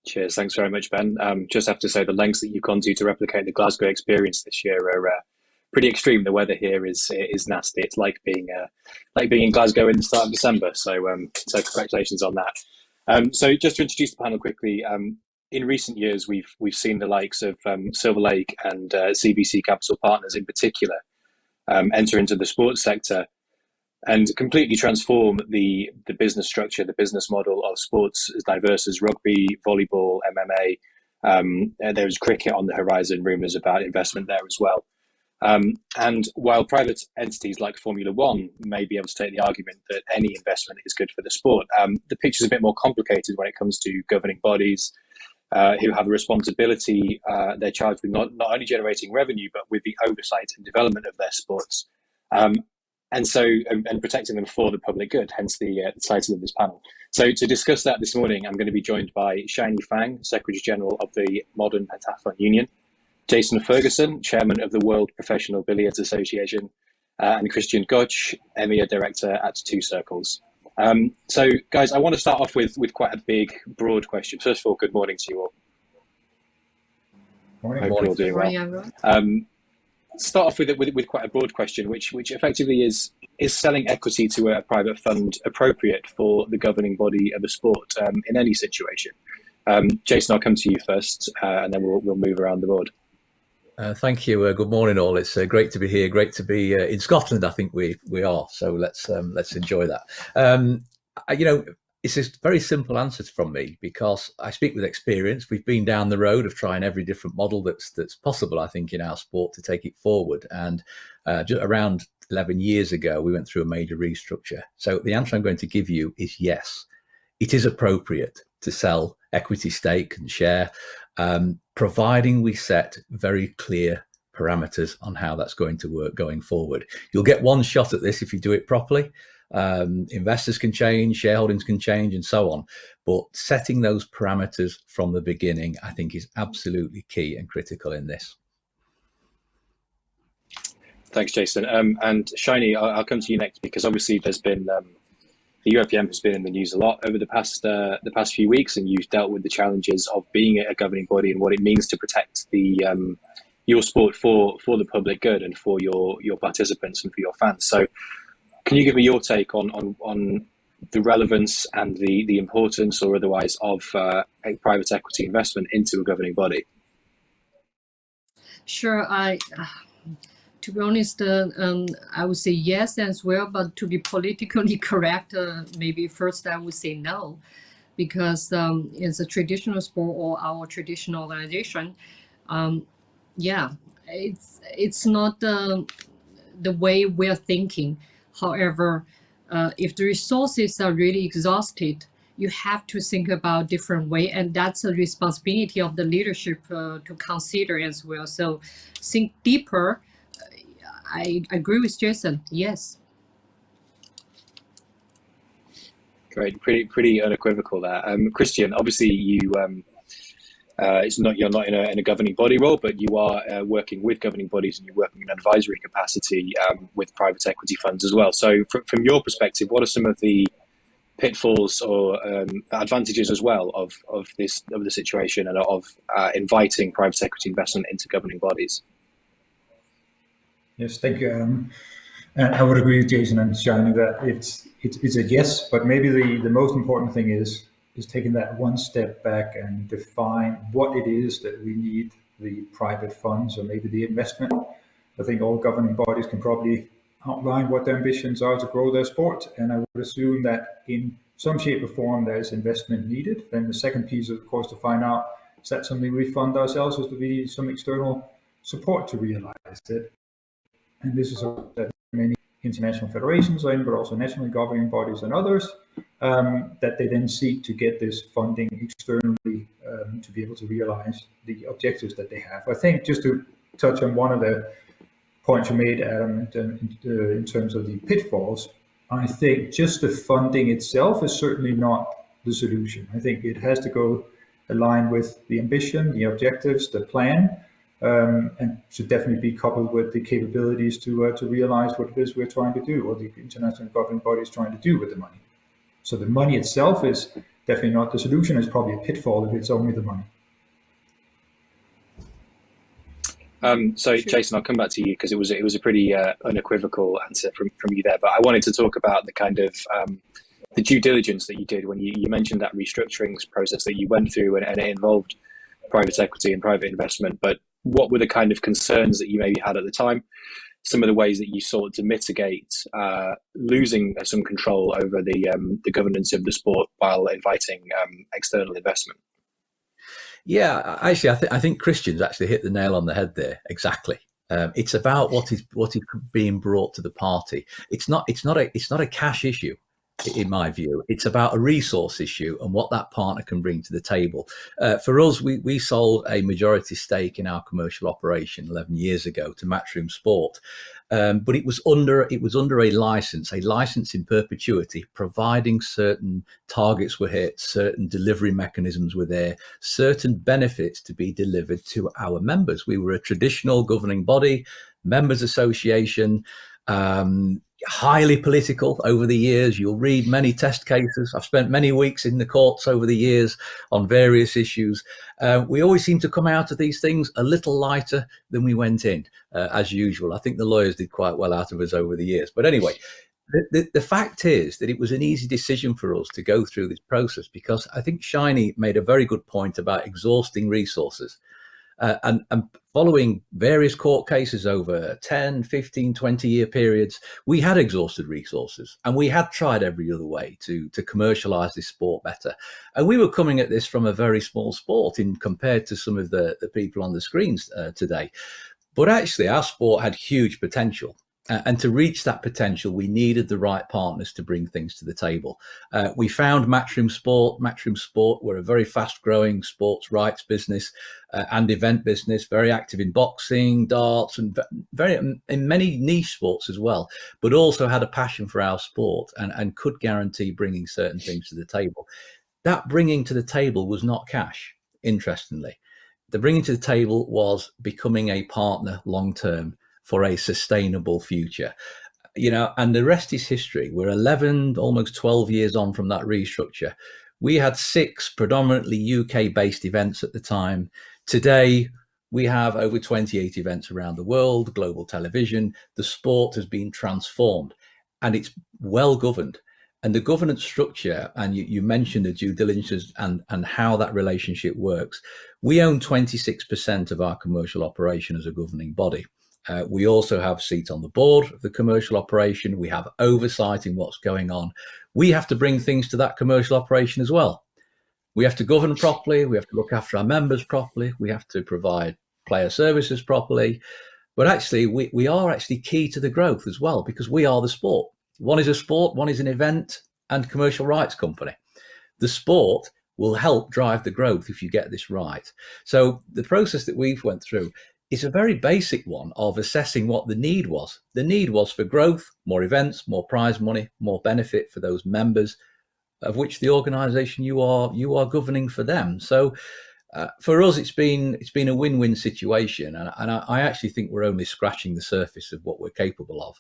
Cheers. Thanks very much, Ben. Just have to say the lengths that you've gone to replicate the Glasgow experience this year are pretty extreme. The weather here is nasty. It's like being in Glasgow in the start of December. So congratulations on that. So just to introduce the panel quickly, in recent years we've seen the likes of Silver Lake and CVC Capital Partners in particular enter into the sports sector and completely transform the business structure, the business model of sports as diverse as rugby, volleyball, MMA. There's cricket on the horizon, rumours about investment there as well. And while private entities like Formula One may be able to take the argument that any investment is good for the sport, the picture's a bit more complicated when it comes to governing bodies who have a responsibility. They're charged with not only generating revenue, but with the oversight and development of their sports. And protecting them for the public good, hence the title of this panel. So to discuss that this morning, I'm going to be joined by Fang, Secretary General of the Modern Pentathlon Union, Jason Ferguson, Chairman of the World Professional Billiards Association, and Kristian Gotsch, EMEA Director at Two Circles. So guys, I want to start off with quite a big, broad question. First of all, good morning to you all. Morning. Hope you're all doing well. Start off with quite a broad question, which effectively is selling equity to a private fund appropriate for the governing body of a sport in any situation? Jason, I'll come to you first, and then we'll move around the board. Thank you. Good morning, all. It's great to be here. Great to be in Scotland. I think we are. So let's enjoy that. It's a very simple answer from me because I speak with experience. We've been down the road of trying every different model that's possible, I think, in our sport to take it forward. And just around 11 years ago, we went through a major restructure. So the answer I'm going to give you is yes. It is appropriate to sell equity stake and share, providing we set very clear parameters on how that's going to work going forward. You'll get one shot at this if you do it properly. Investors can change, shareholdings can change, and so on. But setting those parameters from the beginning, I think, is absolutely key and critical in this. Thanks, Jason. And Shiny, I'll come to you next because obviously there's been the UIPM has been in the news a lot over the past few weeks, and you've dealt with the challenges of being a governing body and what it means to protect your sport for the public good and for your participants and for your fans. So, can you give me your take on the relevance and the importance or otherwise of a private equity investment into a governing body? Sure. To be honest, I would say yes as well, but to be politically correct, maybe first I would say no, because it's a traditional sport or our traditional organization. It's not the way we're thinking. However, if the resources are really exhausted, you have to think about different way, and that's a responsibility of the leadership to consider as well. So think deeper. I agree with Jason. Yes. Great, pretty unequivocal there. Kristian, obviously you're not in a governing body role, but you are working with governing bodies and you're working in an advisory capacity with private equity funds as well. So from your perspective, what are some of the pitfalls or advantages as well of the situation and of inviting private equity investment into governing bodies? Yes, thank you, Adam. And I would agree with Jason and Shiny that it's a yes, but maybe the most important thing is taking that one step back and define what it is that we need the private funds or maybe the investment. I think all governing bodies can probably outline what their ambitions are to grow their sport, and I would assume that in some shape or form there's investment needed. Then the second piece is, of course, to find out, is that something we fund ourselves or do we need some external support to realize it? And this is that many international federations are in, but also national governing bodies and others, that they then seek to get this funding externally to be able to realize the objectives that they have. I think just to touch on one of the points you made, Adam, in terms of the pitfalls, I think just the funding itself is certainly not the solution. I think it has to go align with the ambition, the objectives, the plan, and should definitely be coupled with the capabilities to realize what it is we're trying to do, or the international governing body is trying to do with the money. So the money itself is definitely not the solution. It's probably a pitfall if it's only the money. So Jason, I'll come back to you because it was a pretty unequivocal answer from you there. But I wanted to talk about the kind of the due diligence that you did when you mentioned that restructuring process that you went through, and it involved private equity and private investment. But what were the kind of concerns that you maybe had at the time? Some of the ways that you sought to mitigate losing some control over the governance of the sport while inviting external investment. Yeah, actually, I think Kristian's actually hit the nail on the head there. Exactly. It's about what is being brought to the party. It's not a cash issue, in my view. It's about a resource issue and what that partner can bring to the table. For us, we sold a majority stake in our commercial operation 11 years ago to Matchroom Sport. But it was under a license in perpetuity, providing certain targets were hit, certain delivery mechanisms were there, certain benefits to be delivered to our members. We were a traditional governing body, members association, highly political over the years. You'll read many test cases. I've spent many weeks in the courts over the years on various issues. We always seem to come out of these things a little lighter than we went in, as usual. I think the lawyers did quite well out of us over the years. But anyway, the fact is that it was an easy decision for us to go through this process, because I think Shiny made a very good point about exhausting resources. And following various court cases over 10, 15, 20-year periods, we had exhausted resources, and we had tried every other way to commercialize this sport better. And we were coming at this from a very small sport in compared to some of the people on the screens today. But actually, our sport had huge potential. And to reach that potential, we needed the right partners to bring things to the table. We found Matchroom Sport. Matchroom Sport were a very fast-growing sports rights business and event business, very active in boxing, darts, and very in many niche sports as well, but also had a passion for our sport and could guarantee bringing certain things to the table. That bringing to the table was not cash, interestingly. The bringing to the table was becoming a partner long-term for a sustainable future, and the rest is history. We're 11, almost 12 years on from that restructure. We had 6 predominantly UK-based events at the time. Today, we have over 28 events around the world, global television. The sport has been transformed, and it's well governed. And the governance structure, and you mentioned the due diligence and how that relationship works. We own 26% of our commercial operation as a governing body. We also have seats on the board of the commercial operation. We have oversight in what's going on. We have to bring things to that commercial operation as well. We have to govern properly. We have to look after our members properly. We have to provide player services properly. But actually, we are actually key to the growth as well, because we are the sport. One is a sport, one is an event and commercial rights company. The sport will help drive the growth if you get this right. So the process that we've went through is a very basic one of assessing what the need was. The need was for growth, more events, more prize money, more benefit for those members, of which the organisation you are governing for them. So for us, it's been a win-win situation, and I actually think we're only scratching the surface of what we're capable of.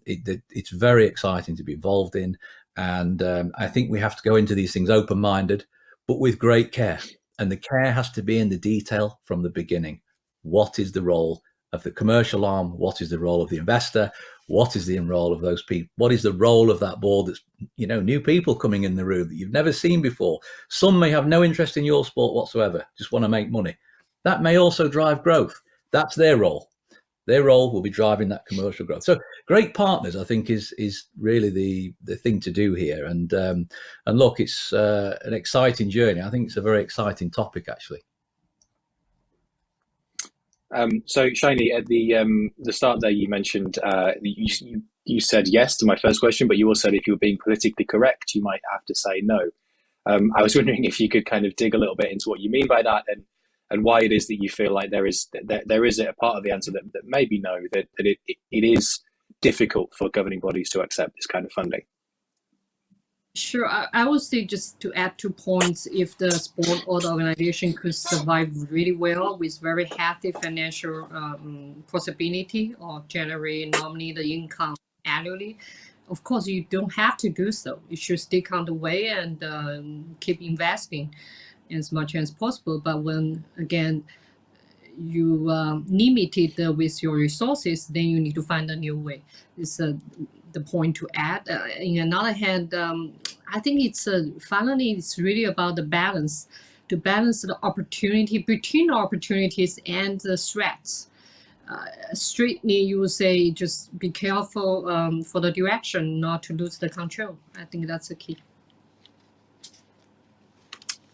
It's very exciting to be involved in, and I think we have to go into these things open-minded, but with great care. And the care has to be in the detail from the beginning. What is the role of the commercial arm? What is the role of the investor? What is the role of those people? What is the role of that board that's, new people coming in the room that you've never seen before? Some may have no interest in your sport whatsoever, just want to make money. That may also drive growth. That's their role. Their role will be driving that commercial growth. So great partners, I think, is really the thing to do here. And look, it's an exciting journey. I think it's a very exciting topic, actually. So Shiny, at the start there, you mentioned you said yes to my first question, but you also said if you were being politically correct, you might have to say no. I was wondering if you could kind of dig a little bit into what you mean by that, and why it is that you feel like there is a part of the answer that maybe no, that it is difficult for governing bodies to accept this kind of funding. Sure. I would say, just to add 2 points, if the sport or the organization could survive really well with very healthy financial possibility or generate normally the income annually, of course, you don't have to do so. You should stick on the way and keep investing as much as possible. But when, again, you limited with your resources, then you need to find a new way. It's the point to add. In another hand, I think it's finally it's really about the balance, to balance the opportunity between opportunities and the threats. Strictly, you would say just be careful for the direction, not to lose the control. I think that's the key.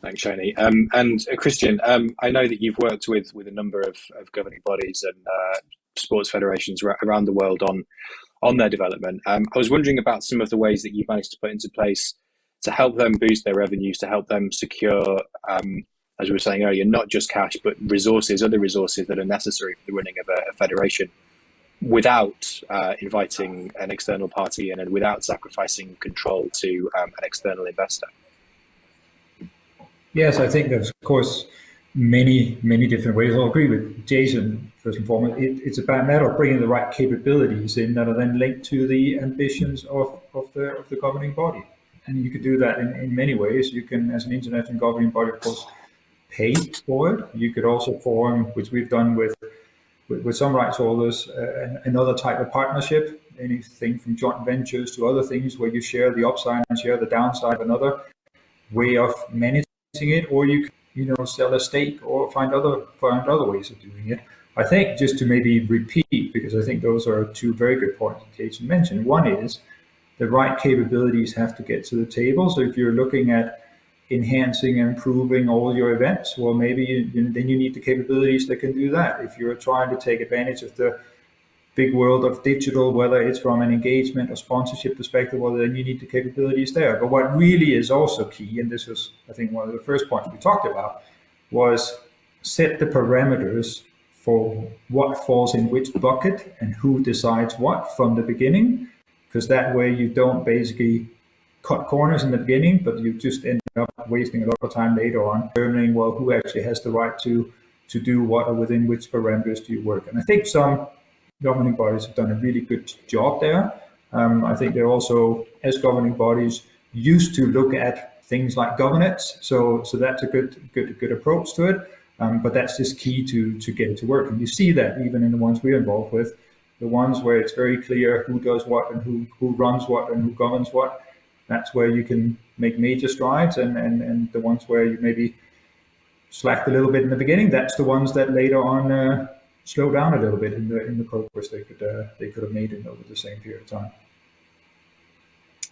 Thanks, Shani. And Kristian, I know that you've worked with a number of governing bodies and sports federations around the world on their development. I was wondering about some of the ways that you've managed to put into place to help them boost their revenues, to help them secure, as we were saying earlier, not just cash, but resources, other resources that are necessary for the running of a federation, without inviting an external party in and without sacrificing control to an external investor. Yes, I think there's, of course, many different ways. I'll agree with Jason, first and foremost. It's about a matter of bringing the right capabilities in that are then linked to the ambitions of the governing body. And you could do that in many ways. You can, as an international governing body, of course, pay for it. You could also form, which we've done with some rights holders, another type of partnership, anything from joint ventures to other things where you share the upside and share the downside of another way of managing it, or you sell a stake or find other ways of doing it. I think just to maybe repeat, because I think those are two very good points that Jason mentioned. One is the right capabilities have to get to the table. So if you're looking at enhancing and improving all your events, well, maybe then you need the capabilities that can do that. If you're trying to take advantage of the big world of digital, whether it's from an engagement or sponsorship perspective, well, then you need the capabilities there. But what really is also key, and this was, I think, one of the first points we talked about, was set the parameters for what falls in which bucket and who decides what from the beginning, because that way you don't basically cut corners in the beginning, but you just end up wasting a lot of time later on determining, well, who actually has the right to do what or within which parameters do you work. And I think some governing bodies have done a really good job there. I think they're also, as governing bodies, used to look at things like governance. So that's a good approach to it. But that's just key to get it to work. And you see that even in the ones we're involved with, the ones where it's very clear who does what and who runs what and who governs what. That's where you can make major strides. And the ones where you maybe slacked a little bit in the beginning, that's the ones that later on slow down a little bit in the progress they could have made over the same period of time.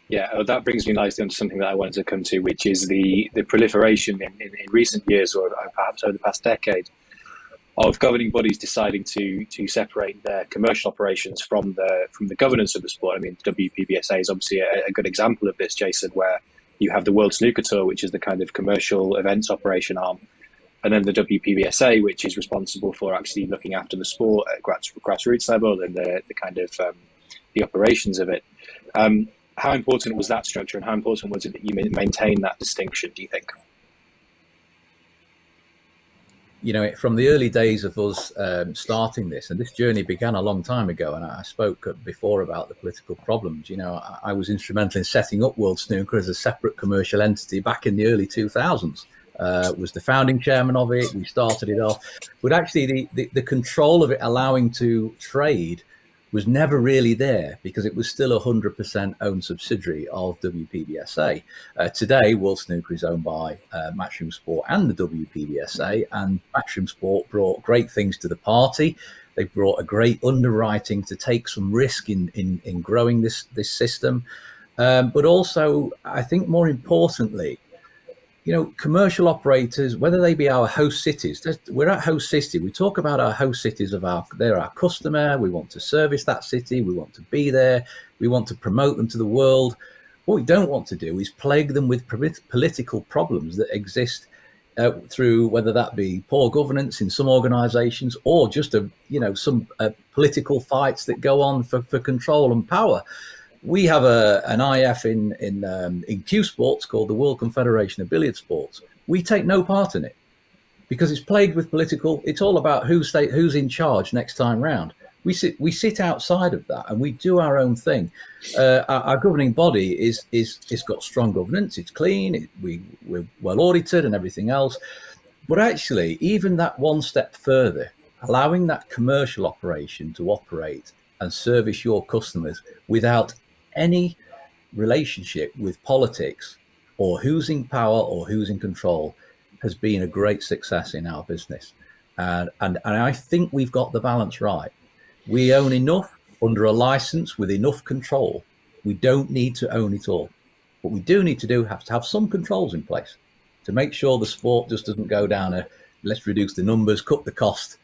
Yeah, that brings me nicely onto something that I wanted to come to, which is the proliferation in recent years, or perhaps over the past decade, of governing bodies deciding to separate their commercial operations from the governance of the sport. I mean, WPBSA is obviously a good example of this, Jason, where you have the World Snooker Tour, which is the kind of commercial events operation arm, and then the WPBSA, which is responsible for actually looking after the sport at grassroots level and the kind of the operations of it. How important was that structure, and how important was it that you maintain that distinction, do you think? From the early days of us starting this, and this journey began a long time ago, and I spoke before about the political problems. I was instrumental in setting up World Snooker as a separate commercial entity back in the early 2000s. Was the founding chairman of it. We started it off, but actually the control of it allowing to trade was never really there, because it was still 100% owned subsidiary of WPBSA. Today, World Snooker is owned by Matchroom Sport and the WPBSA, and Matchroom Sport brought great things to the party. They brought a great underwriting to take some risk in growing this system. But also, I think more importantly, commercial operators, whether they be our host cities, we're at host city. We talk about our host cities they're our customer. We want to service that city. We want to be there. We want to promote them to the world. What we don't want to do is plague them with political problems that exist through whether that be poor governance in some organizations or just some political fights that go on for control and power. We have an IF in Q Sports called the World Confederation of Billiard Sports. We take no part in it because it's plagued with political. It's all about who's in charge next time round. We sit outside of that and we do our own thing. Our governing body is got strong governance. It's clean. We're well audited and everything else. But actually, even that one step further, allowing that commercial operation to operate and service your customers without any relationship with politics or who's in power or who's in control has been a great success in our business. And I think we've got the balance right. We own enough under a license with enough control. We don't need to own it all. What we do need to do have to have some controls in place to make sure the sport just doesn't go down let's reduce the numbers, cut the cost,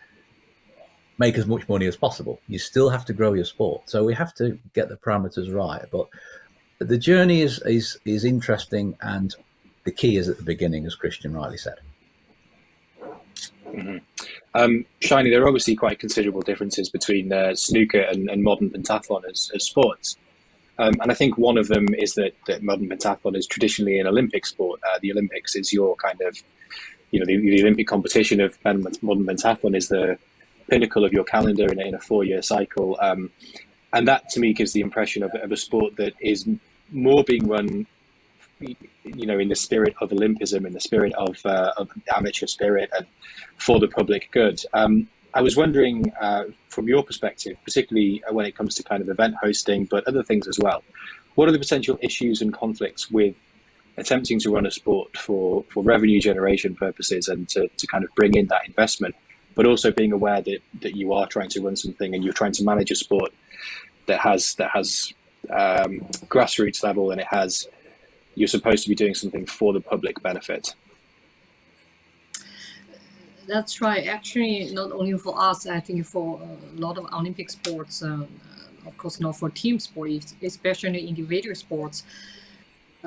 make as much money as possible. You still have to grow your sport. So we have to get the parameters right. But the journey is interesting, and the key is at the beginning, as Kristian rightly said. Mm-hmm. Shiny, there are obviously quite considerable differences between snooker and modern pentathlon as sports. And I think one of them is that modern pentathlon is traditionally an Olympic sport. The Olympics is your kind of, the Olympic competition of modern pentathlon is the pinnacle of your calendar in a 4-year cycle. And that to me gives the impression of a sport that is more being run, in the spirit of Olympism, in the spirit of amateur spirit and for the public good. I was wondering, from your perspective, particularly when it comes to kind of event hosting, but other things as well, what are the potential issues and conflicts with attempting to run a sport for revenue generation purposes and to kind of bring in that investment, but also being aware that you are trying to run something and you're trying to manage a sport that has grassroots level and you're supposed to be doing something for the public benefit? That's right. Actually, not only for us, I think for a lot of Olympic sports, of course not for team sports, especially individual sports,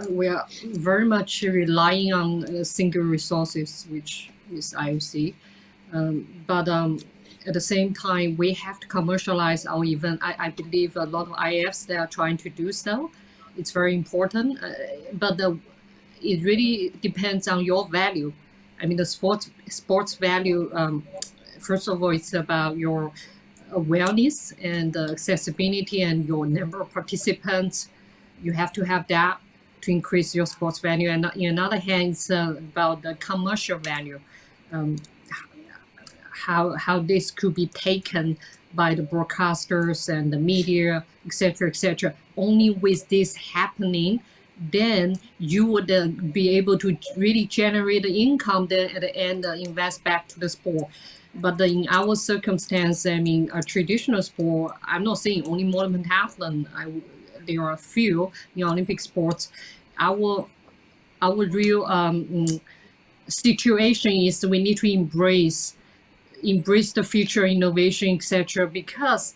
we are very much relying on single resources, which is IOC. But at the same time, we have to commercialize our event. I believe a lot of IFs, they are trying to do so. It's very important, but it really depends on your value. I mean, the sports value, first of all, it's about your awareness and accessibility and your number of participants. You have to have that to increase your sports value. And on the other hand, it's about the commercial value, how this could be taken by the broadcasters and the media, etc., etc. Only with this happening, then you would be able to really generate the income then at the end invest back to the sport. But in our circumstance, I mean, a traditional sport, I'm not saying only modern pentathlon, there are a few in Olympic sports. Our real situation is we need to embrace the future innovation, etc., because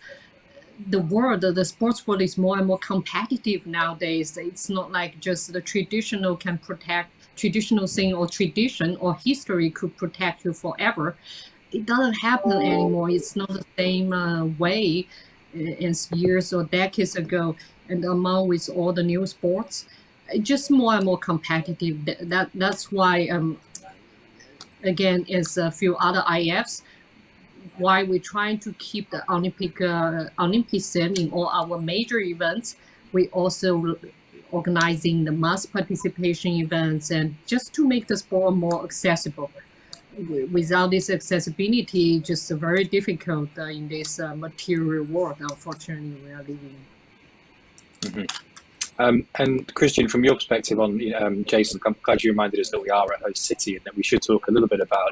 the sports world is more and more competitive nowadays. It's not like just the traditional can protect traditional thing or tradition or history could protect you forever. It doesn't happen anymore. It's not the same way as years or decades ago. And among with all the new sports, it's just more and more competitive. That's why, again, as a few other IFs, why we're trying to keep the Olympism in all our major events. We also organizing the mass participation events and just to make the sport more accessible. Without this accessibility, just very difficult in this material world, unfortunately, we are living in. Mm-hmm. And Kristian, from your perspective on Jason, I'm glad you reminded us that we are a host city and that we should talk a little bit about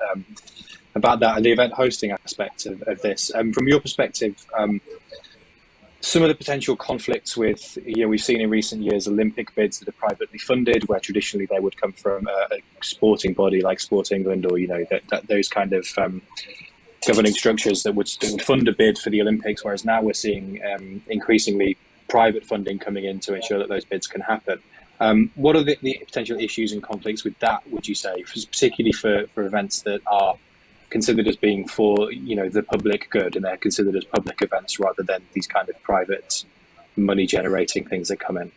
that and the event hosting aspect of this. From your perspective, some of the potential conflicts with, we've seen in recent years Olympic bids that are privately funded, where traditionally they would come from a sporting body like Sport England, or those kind of governing structures that would fund a bid for the Olympics. Whereas now we're seeing increasingly private funding coming in to ensure that those bids can happen. What are the potential issues and conflicts with that, would you say, particularly for events that are considered as being for the public good, and they're considered as public events rather than these kind of private money generating things that come in?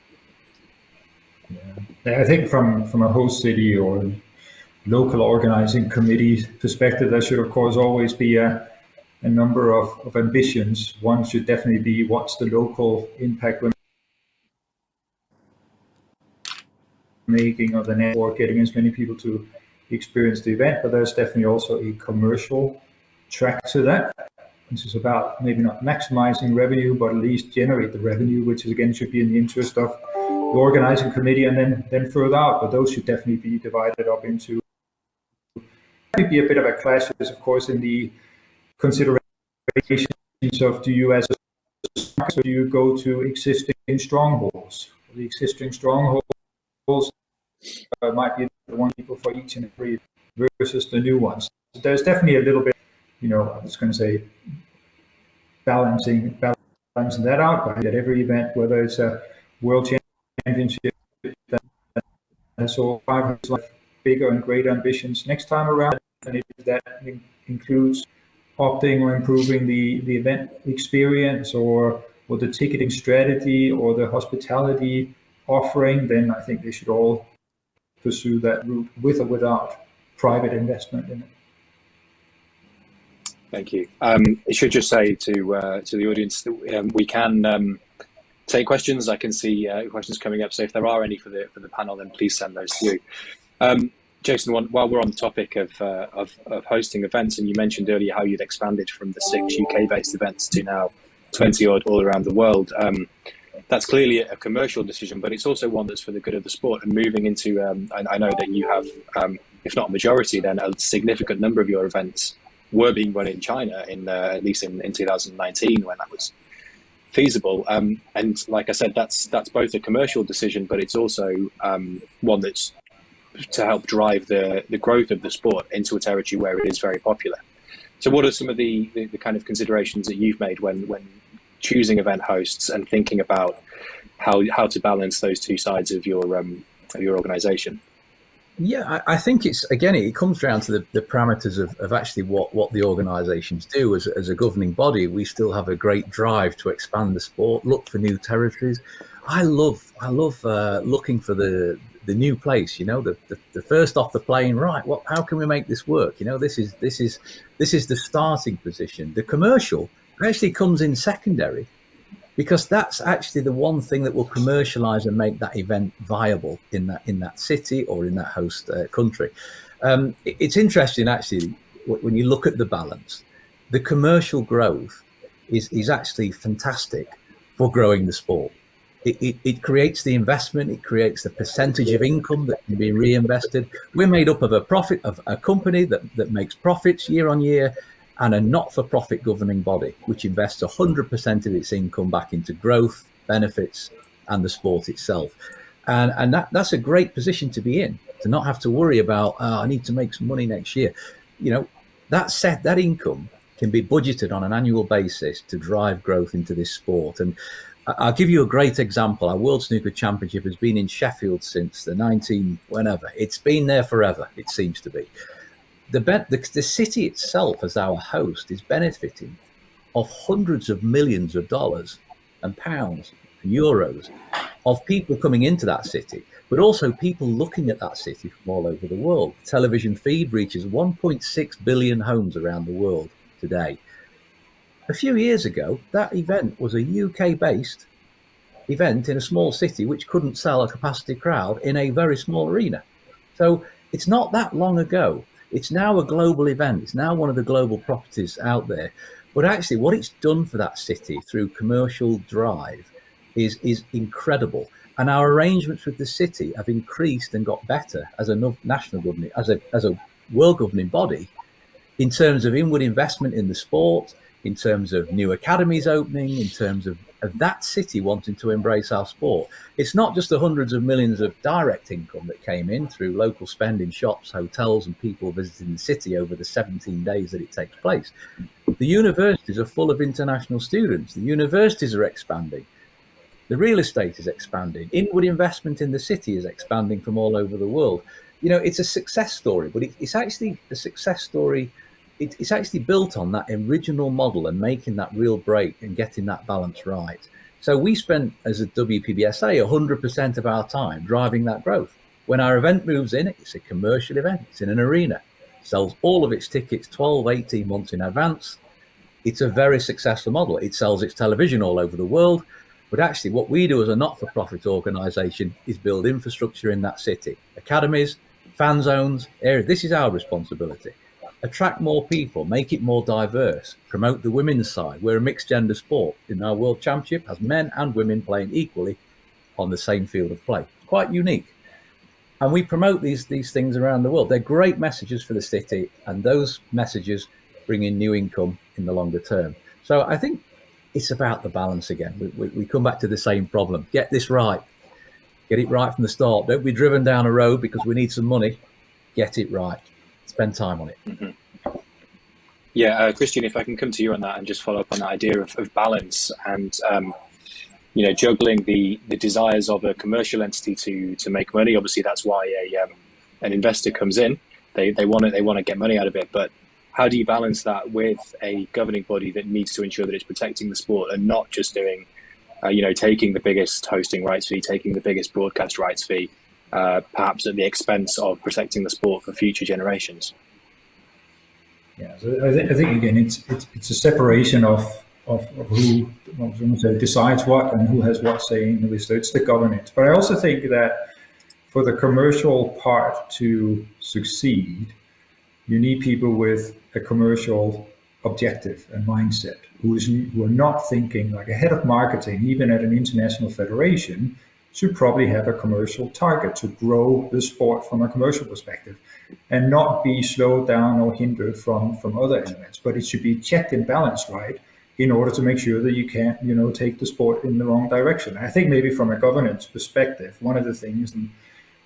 Yeah, I think from a host city or local organizing committee perspective, there should of course always be a a number of ambitions. One should definitely be what's the local impact we're making on the network, getting as many people to experience the event, but there's definitely also a commercial track to that. This is about maybe not maximizing revenue, but at least generate the revenue, which is again should be in the interest of the organizing committee, and then further out. But those should definitely be divided up into. Maybe a bit of a clash is, of course, in the considerations of do you as a so do you go to existing strongholds? The existing strongholds might be the one people for each and every versus the new ones. There's definitely a little bit, I was going to say, balancing that out. But at every event, whether it's a world championship that has all 500 like bigger and greater ambitions next time around, and if that includes opting or improving the event experience or the ticketing strategy or the hospitality offering, then I think they should all pursue that route with or without private investment in it. Thank you. I should just say to the audience that we can take questions. I can see questions coming up. So if there are any for the panel, then please send those through. Jason, while we're on the topic of hosting events, and you mentioned earlier how you'd expanded from the 6 UK-based events to now 20 odd all around the world. That's clearly a commercial decision, but it's also one that's for the good of the sport. And moving into, I know that you have, if not a majority, then a significant number of your events were being run in China, at least in 2019 when that was feasible. And like I said, that's both a commercial decision, but it's also one that's to help drive the growth of the sport into a territory where it is very popular. So what are some of the kind of considerations that you've made when choosing event hosts and thinking about how to balance those two sides of your organization? Yeah, I think it comes down to the parameters of actually what the organizations do. As a governing body, we still have a great drive to expand the sport, look for new territories. I love looking for the new place, the first off the plane, right? How can we make this work? This is the starting position. The commercial actually comes in secondary, because that's actually the one thing that will commercialize and make that event viable in that city or in that host country. It's interesting actually when you look at the balance. The commercial growth is actually fantastic for growing the sport. It creates the investment, it creates the percentage of income that can be reinvested. We're made up of a company that makes profits year on year, and a not-for-profit governing body, which invests 100% of its income back into growth, benefits, and the sport itself. And that's a great position to be in, to not have to worry about, I need to make some money next year. That income can be budgeted on an annual basis to drive growth into this sport. And I'll give you a great example. Our World Snooker Championship has been in Sheffield since the 19 whenever. It's been there forever, it seems to be. The city itself, as our host, is benefiting of hundreds of millions of dollars and pounds and euros of people coming into that city, but also people looking at that city from all over the world. The television feed reaches 1.6 billion homes around the world today. A few years ago, that event was a UK-based event in a small city which couldn't sell a capacity crowd in a very small arena. So it's not that long ago. It's now a global event. It's now one of the global properties out there. But actually what it's done for that city through commercial drive is incredible. And our arrangements with the city have increased and got better as a national governing, as a world governing body, in terms of inward investment in the sport, in terms of new academies opening, in terms of that city wanting to embrace our sport. It's not just the hundreds of millions of direct income that came in through local spend in shops, hotels, and people visiting the city over the 17 days that it takes place. The universities are full of international students. The universities are expanding. The real estate is expanding. Inward investment in the city is expanding from all over the world. It's a success story, but it's actually a success story. It's actually built on that original model and making that real break and getting that balance right. So we spent, as a WPBSA, 100% of our time driving that growth. When our event moves in, it's a commercial event. It's in an arena. Sells all of its tickets 12, 18 months in advance. It's a very successful model. It sells its television all over the world. But actually, what we do as a not-for-profit organisation is build infrastructure in that city. Academies, fan zones, areas. This is our responsibility. Attract more people, make it more diverse, promote the women's side. We're a mixed gender sport. In our World Championship has men and women playing equally on the same field of play. Quite unique. And we promote these things around the world. They're great messages for the city, and those messages bring in new income in the longer term. So I think it's about the balance again. We come back to the same problem. Get this right. Get it right from the start. Don't be driven down a road because we need some money. Get it right. Spend time on it. Mm-hmm. Yeah, Kristian, if I can come to you on that and just follow up on that idea of balance and juggling the desires of a commercial entity to make money. Obviously, that's why an investor comes in. They want to get money out of it. But how do you balance that with a governing body that needs to ensure that it's protecting the sport and not just doing, taking the biggest hosting rights fee, taking the biggest broadcast rights fee, perhaps at the expense of protecting the sport for future generations? Yeah, so I think again, it's a separation of who decides what and who has what say in this. So it's the governance. But I also think that for the commercial part to succeed, you need people with a commercial objective and mindset who are not thinking like a head of marketing, even at an international federation, should probably have a commercial target to grow the sport from a commercial perspective and not be slowed down or hindered from other elements. But it should be checked and balanced, right, in order to make sure that you can't, take the sport in the wrong direction. I think maybe from a governance perspective, one of the things, and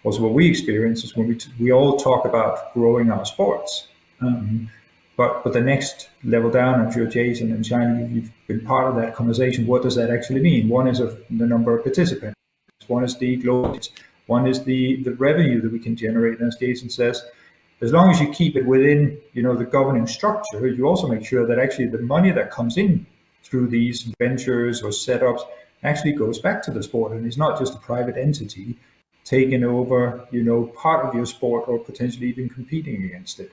also what we experience, is when we all talk about growing our sports. But the next level down, I'm sure Jason and Shiny, you've been part of that conversation. What does that actually mean? One is the number of participants. One is the global. One is the revenue that we can generate. And as Jason says, as long as you keep it within, the governing structure, you also make sure that actually the money that comes in through these ventures or setups actually goes back to the sport, and it's not just a private entity taking over, part of your sport or potentially even competing against it.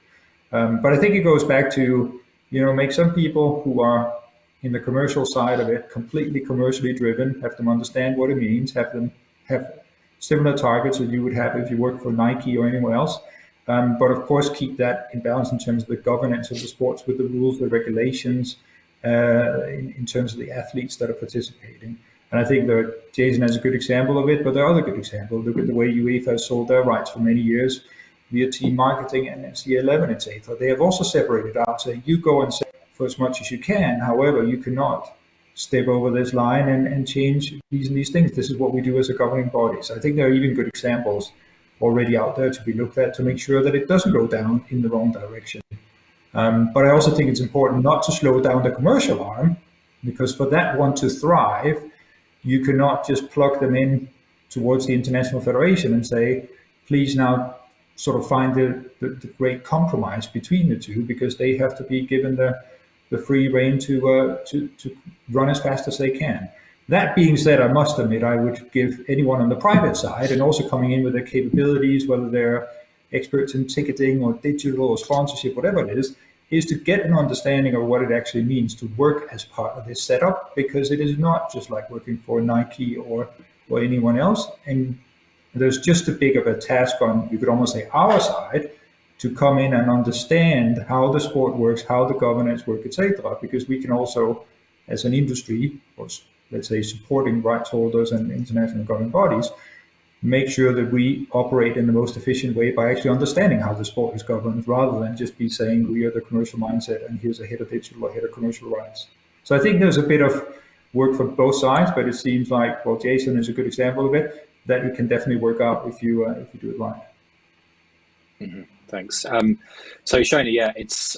But I think it goes back to, make some people who are in the commercial side of it completely commercially driven, have them understand what it means, have them have similar targets that you would have if you work for Nike or anyone else. But of course, keep that in balance in terms of the governance of the sports with the rules, the regulations, in terms of the athletes that are participating. And I think that Jason has a good example of it, but there are other good examples. Look at the way UEFA has sold their rights for many years via team marketing and NCA11, etc. They have also separated out, saying you go and sell for as much as you can. However, you cannot step over this line and change these and these things. This is what we do as a governing body. So I think there are even good examples already out there to be looked at to make sure that it doesn't go down in the wrong direction. But I also think it's important not to slow down the commercial arm, because for that one to thrive, you cannot just plug them in towards the International Federation and say, please now sort of find the great compromise between the two, because they have to be given the free rein to run as fast as they can. That being said, I must admit, I would give anyone on the private side, and also coming in with their capabilities, whether they're experts in ticketing or digital or sponsorship, whatever it is to get an understanding of what it actually means to work as part of this setup, because it is not just like working for Nike or anyone else. And there's just a big of a task on, you could almost say, our side, to come in and understand how the sport works, how the governance work, etc. Because we can also, as an industry, or let's say supporting rights holders and international governing bodies, make sure that we operate in the most efficient way by actually understanding how the sport is governed, rather than just be saying we are the commercial mindset and here's a head of digital or head of commercial rights. So I think there's a bit of work for both sides, but it seems like, well, Jason is a good example of it, that it can definitely work out if you do it right. Mm-hmm. Thanks. So Shona, yeah, it's.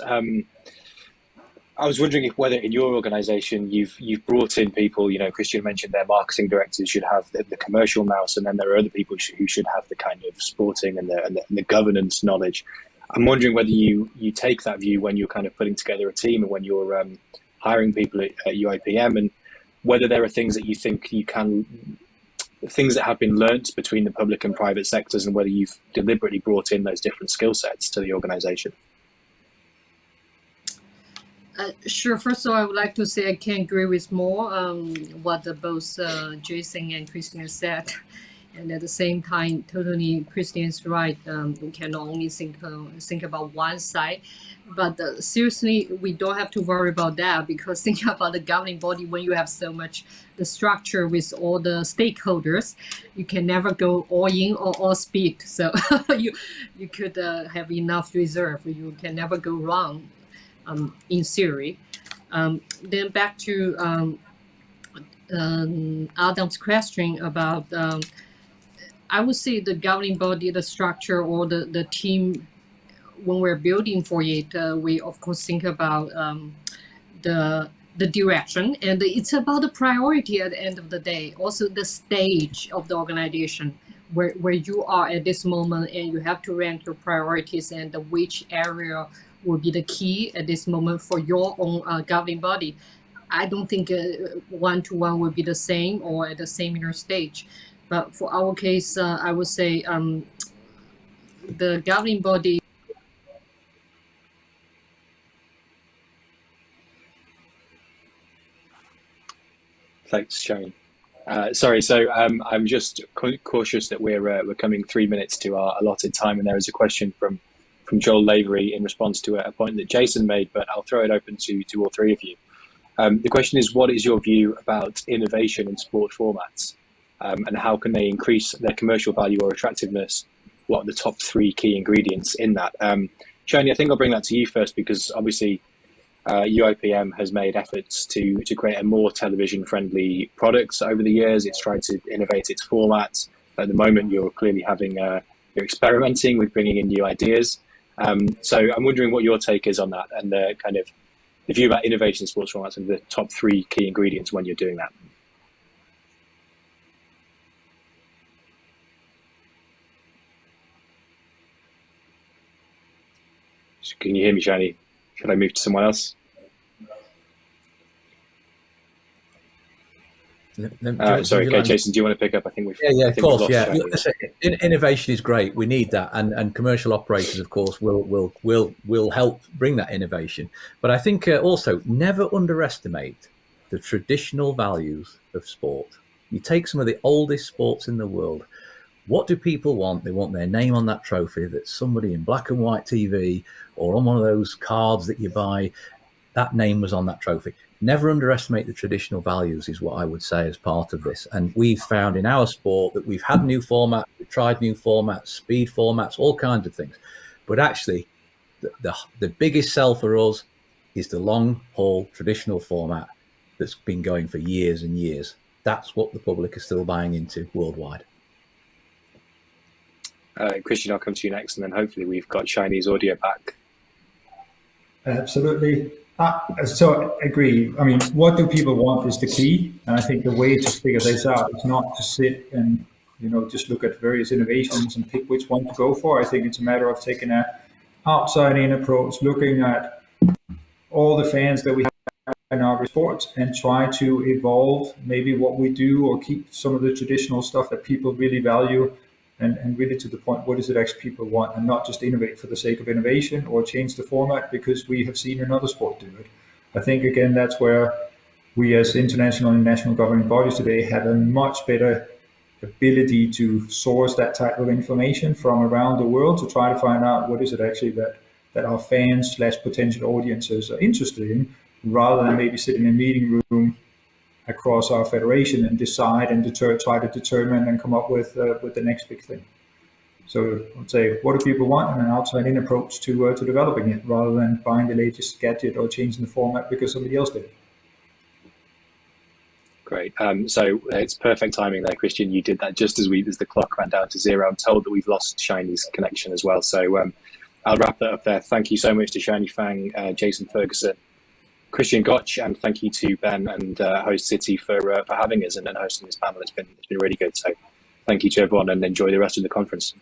I was wondering whether in your organisation you've brought in people. Kristian mentioned their marketing directors should have the commercial nous, and then there are other people who should have the kind of sporting and the governance knowledge. I'm wondering whether you take that view when you're kind of putting together a team and when you're hiring people at UIPM, and whether there are things that you think things that have been learnt between the public and private sectors, and whether you've deliberately brought in those different skill sets to the organisation. Sure. First of all, I would like to say I can agree with more what both Jason and Kristian said. And at the same time, totally, Kristian's right. We cannot only think about one side, but seriously, we don't have to worry about that, because think about the governing body. When you have so much the structure with all the stakeholders, you can never go all in or all speed. So you could have enough reserve. You can never go wrong. In theory. Then back to Adam's question about, I would say the governing body, the structure, or the team, when we're building for it, we of course think about the direction, and it's about the priority at the end of the day. Also the stage of the organization, where you are at this moment, and you have to rank your priorities and which area will be the key at this moment for your own governing body. I don't think one-to-one will be the same or at the same stage. But for our case, I would say the governing body. Thanks, Shane. Sorry, so I'm just cautious that we're coming 3 minutes to our allotted time, and there is a question from Joel Lavery in response to a point that Jason made, but I'll throw it open to all three of you. The question is, what is your view about innovation in sport formats, and how can they increase their commercial value or attractiveness? What are the top 3 key ingredients in that? Shani, I think I'll bring that to you first, because obviously UIPM has made efforts to create a more television-friendly product over the years. It's tried to innovate its formats. At the moment, you're clearly you're experimenting with bringing in new ideas. So I'm wondering what your take is on that, and the kind of the view about innovation in sports formats and the top 3 key ingredients when you're doing that. Can you hear me, Shani? Should I move to someone else? Sorry, okay, Jason, do you want to pick up? I think we've of course. Yeah, innovation is great. We need that, and commercial operators, of course, will help bring that innovation. But I think also never underestimate the traditional values of sport. You take some of the oldest sports in the world. What do people want? They want their name on that trophy, that somebody in black and white TV or on one of those cards that you buy, that name was on that trophy. Never underestimate the traditional values is what I would say as part of this. And we've found in our sport that we've had new formats, we've tried new formats, speed formats, all kinds of things. But actually, the biggest sell for us is the long haul traditional format that's been going for years and years. That's what the public are still buying into worldwide. Kristian, I'll come to you next, and then hopefully we've got Shiny's audio back. Absolutely. So I agree. I mean, what do people want is the key. And I think the way to figure this out is not to sit and, just look at various innovations and pick which one to go for. I think it's a matter of taking an outside-in approach, looking at all the fans that we have in our sports and try to evolve maybe what we do or keep some of the traditional stuff that people really value. And really to the point, what is it actually people want, and not just innovate for the sake of innovation or change the format because we have seen another sport do it. I think, again, that's where we as international and national governing bodies today have a much better ability to source that type of information from around the world to try to find out what is it actually that our fans / potential audiences are interested in, rather than maybe sitting in a meeting room across our federation and decide and try to determine and come up with the next big thing. So I'd say, what do people want, and an outside-in approach to developing it, rather than buying the latest gadget or changing the format because somebody else did. Great. So it's perfect timing there, Kristian. You did that just as the clock ran down to 0. I'm told that we've lost Shiny's connection as well. So I'll wrap that up there. Thank you so much to Shiny Fang, Jason Ferguson, Kristian Gotsch, and thank you to Ben and Host City for having us and hosting this panel. It's been really good. So thank you to everyone, and enjoy the rest of the conference.